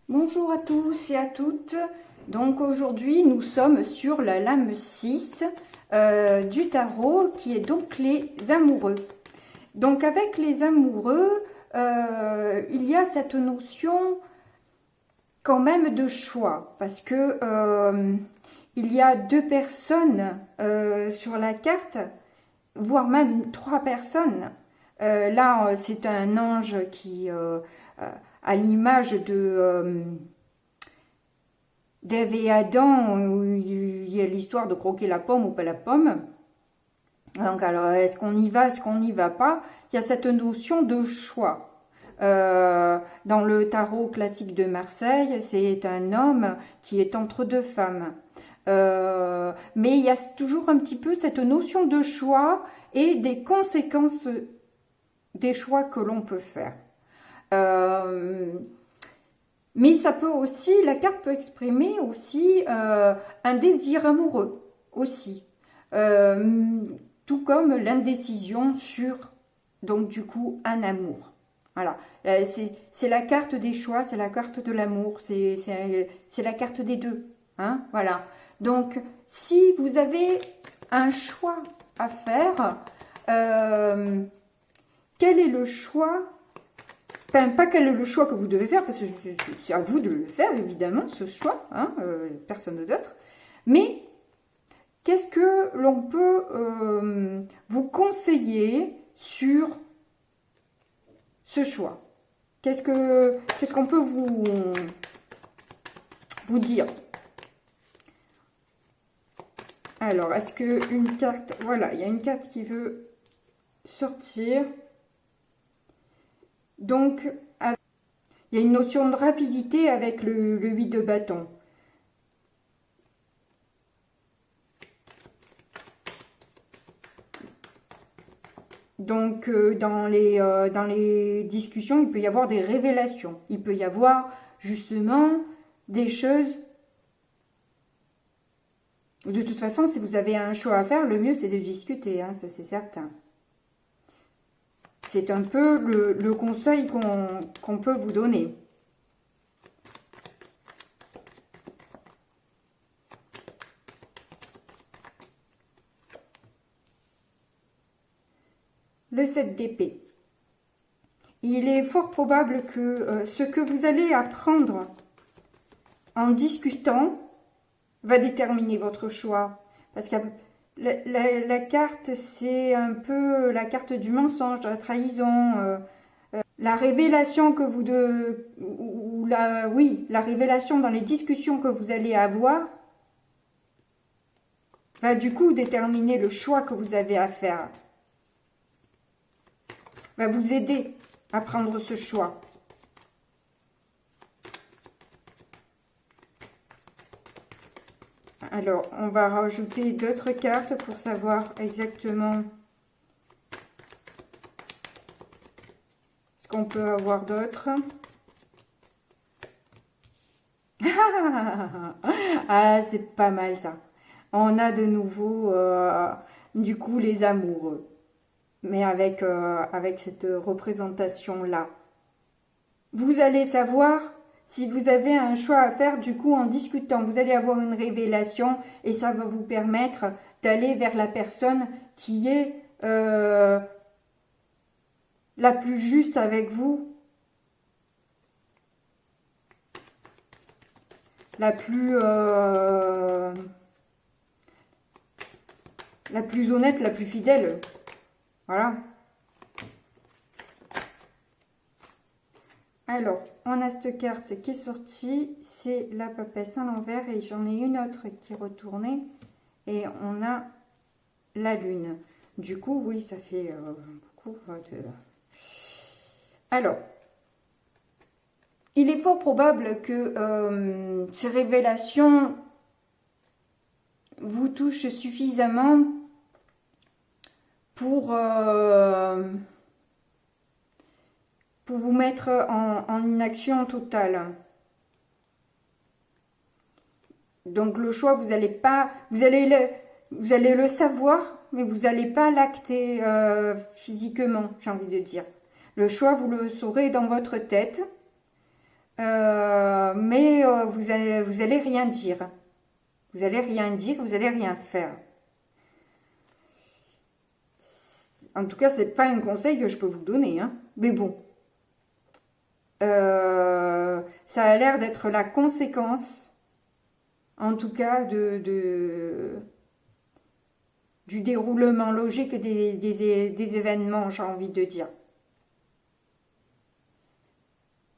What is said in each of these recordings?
Bonjour à tous et à toutes. Donc aujourd'hui nous sommes sur la lame 6 du tarot qui est donc les amoureux. Donc avec les amoureux, il y a cette notion quand même de choix parce que il y a deux personnes sur la carte, voire même trois personnes. Là c'est un ange qui à l'image de d'Ève et Adam, où il y a l'histoire de croquer la pomme ou pas la pomme. Donc alors, est-ce qu'on y va, est-ce qu'on n'y va pas? Il y a cette notion de choix. Dans le tarot classique de Marseille, c'est un homme qui est entre deux femmes. Mais il y a toujours un petit peu cette notion de choix et des conséquences des choix que l'on peut faire. Mais ça peut aussi, la carte peut exprimer aussi un désir amoureux aussi, tout comme l'indécision sur, donc du coup, un amour. Voilà, c'est la carte des choix, c'est la carte de l'amour, c'est la carte des deux. Hein, voilà. Donc, si vous avez un choix à faire, quel est le choix? Enfin, pas quel est le choix que vous devez faire, parce que c'est à vous de le faire, évidemment, ce choix, hein, personne d'autre. Mais qu'est-ce que l'on peut vous conseiller sur ce choix? Qu'est-ce qu'on peut vous dire? Alors, est-ce que une carte... Voilà, il y a une carte qui veut sortir. Donc, il y a une notion de rapidité avec le 8 de bâton. Donc, dans les discussions, il peut y avoir des révélations. Il peut y avoir, justement, des choses... De toute façon, si vous avez un choix à faire, le mieux, c'est de discuter, hein, ça c'est certain. C'est un peu le conseil qu'on peut vous donner. Le 7 d'épée. Il est fort probable que ce que vous allez apprendre en discutant va déterminer votre choix. Parce que la carte, c'est un peu la carte du mensonge, de la trahison, la révélation que vous la révélation dans les discussions que vous allez avoir va du coup déterminer le choix que vous avez à faire. Va vous aider à prendre ce choix. Alors, on va rajouter d'autres cartes pour savoir exactement ce qu'on peut avoir d'autre. Ah, c'est pas mal ça. On a de nouveau, du coup, les amoureux. Mais avec cette représentation-là. Vous allez savoir si vous avez un choix à faire, du coup, en discutant. Vous allez avoir une révélation et ça va vous permettre d'aller vers la personne qui est la plus juste avec vous. La plus honnête, la plus fidèle. Voilà. Alors, on a cette carte qui est sortie, c'est la papesse à l'envers et j'en ai une autre qui est retournée et on a la lune. Du coup, oui, ça fait beaucoup de... Alors, il est fort probable que ces révélations vous touchent suffisamment pour vous mettre en inaction totale. Donc le choix, vous allez le savoir, mais vous n'allez pas l'acter physiquement, j'ai envie de dire. Le choix, vous le saurez dans votre tête. vous allez rien dire. Vous allez rien dire, vous allez rien faire. En tout cas, c'est pas un conseil que je peux vous donner, hein. Mais bon. Ça a l'air d'être la conséquence, en tout cas, du déroulement logique des événements, j'ai envie de dire.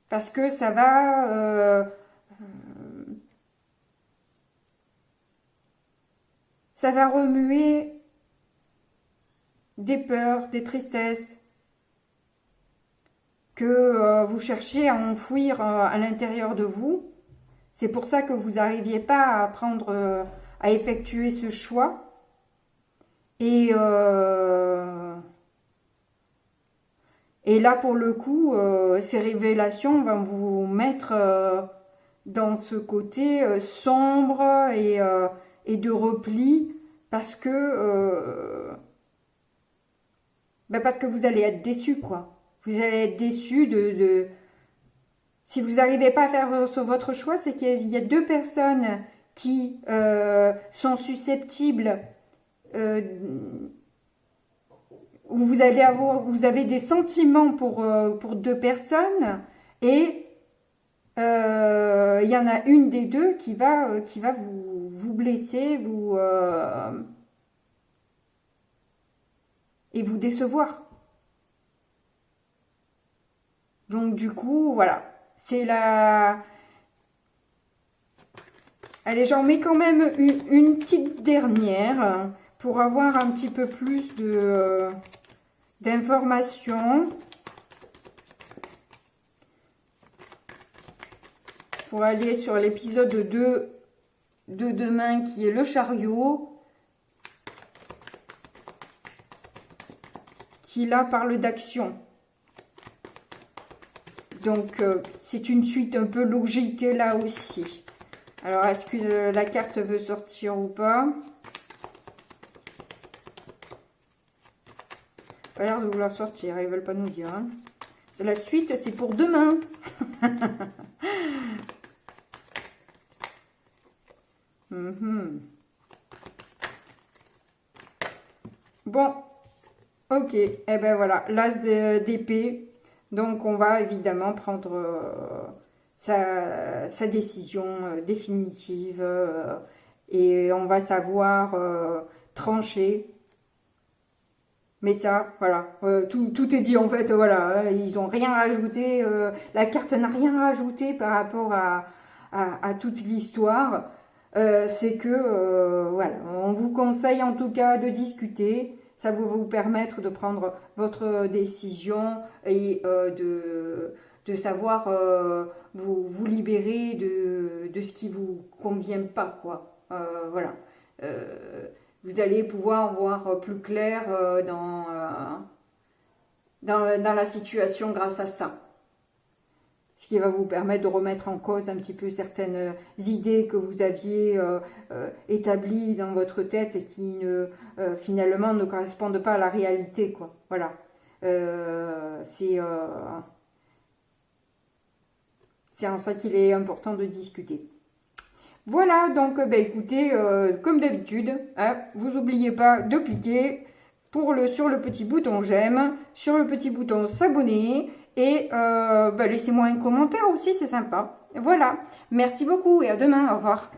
Parce que ça va remuer des peurs, des tristesses que vous cherchez à enfouir à l'intérieur de vous. C'est pour ça que vous n'arriviez pas à à effectuer ce choix. Et là, pour le coup, ces révélations vont vous mettre dans ce côté sombre et de repli, parce que vous allez être déçu, quoi. Vous allez être déçu si vous n'arrivez pas à faire votre choix, c'est qu'il y a deux personnes qui sont susceptibles, où vous avez des sentiments pour deux personnes, et il y en a une des deux qui va vous blesser, et vous décevoir. Donc du coup, voilà, c'est la... Allez, j'en mets quand même une petite dernière pour avoir un petit peu plus d'informations. Pour aller sur l'épisode 2 de demain qui est le chariot. Qui là parle d'action. Donc, c'est une suite un peu logique là aussi. Alors, est-ce que la carte veut sortir ou pas? Pas l'air de vouloir sortir, ils veulent pas nous dire. Hein. La suite, c'est pour demain. Bon, ok, et ben voilà, l'as d'épée. Donc, on va évidemment prendre sa décision définitive et on va savoir trancher. Mais ça, voilà, tout est dit en fait, voilà, ils n'ont rien rajouté, la carte n'a rien rajouté par rapport à toute l'histoire. C'est que, voilà, on vous conseille en tout cas de discuter. Ça va vous permettre de prendre votre décision et de savoir vous libérer de ce qui vous convient pas, quoi. Voilà. Vous allez pouvoir voir plus clair dans la situation grâce à ça. Ce qui va vous permettre de remettre en cause un petit peu certaines idées que vous aviez établies dans votre tête et qui finalement ne correspondent pas à la réalité, quoi. Voilà. C'est en ça qu'il est important de discuter. Voilà, donc écoutez, comme d'habitude, hein, vous n'oubliez pas de cliquer sur le petit bouton j'aime, sur le petit bouton s'abonner. Et laissez-moi un commentaire aussi, c'est sympa. Voilà, merci beaucoup et à demain, au revoir.